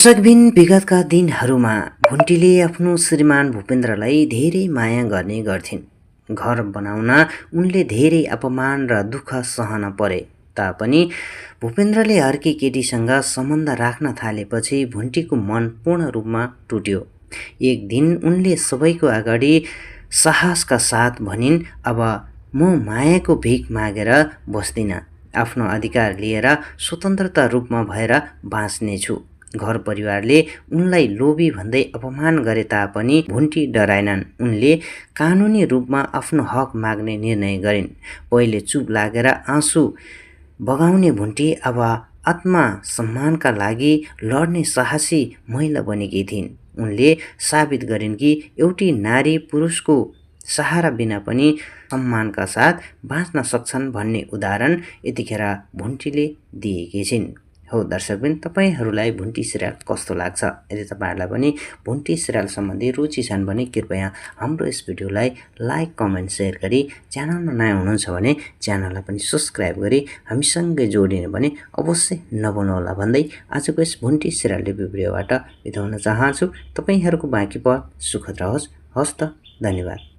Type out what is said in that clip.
दर्शकबिन विगतका दिनहरूमा भुन्टीले आफ्नो श्रीमान भूपेन्द्रलाई धेरै माया गर्ने गर्थिन्। घर बनाउन उनले धेरै अपमान र दुःख सहन परे तापनि भूपेन्द्रले अर्की केटीसँग सम्बन्ध राख्न थालेपछि भुन्टीको मन पूर्ण रूपमा टुट्यो। एक दिन उनले सबैको अगाडि साहसका साथ भनिन्, अब म मायाको भिख मागेर बस्दिन, आफ्नो अधिकार लिएर स्वतन्त्रता रूपमा भएर बाँच्नेछु। घर परिवारले उनलाई लोभी भन्दै अपमान गरे तापनि भुन्टी डराएनन्। उनले कानुनी रूपमा आफ्नो हक माग्ने निर्णय गरिन्। पहिले चुप लागेर आँसु बगाउने भुन्टी अब आत्मसम्मानका लागि लड्ने साहसी महिला बनेकी थिइन्। उनले साबित गरिन् कि एउटी नारी पुरुषको सहारा बिना पनि सम्मानका साथ बाँच्न सक्छन् भन्ने उदाहरण यतिखेर भुन्टीले दिएकी छिन्। हो दर्शकबिन, तपाईहरूलाई भुन्टी सिरियल कस्तो लाग्छ? यदि तपाईहरूलाई पनि भुन्टी सिरियल सम्बन्धी रुचि छन् भने कृपया हाम्रो यस भिडियोलाई लाइक, कमेन्ट, सेयर गरी च्यानलमा नयाँ हुनुहुन्छ भने च्यानललाई पनि सब्सक्राइब गरी हामीसँगै जोडिने भने अवश्य नभुल्नुहोला भन्दै आजको यस भुन्टी सिरियल रिभ्यू भिडियोबाट बिताउन चाहन्छु। तपाईँहरूको बाँकी पल सुखद रहोस्। हस्त, धन्यवाद।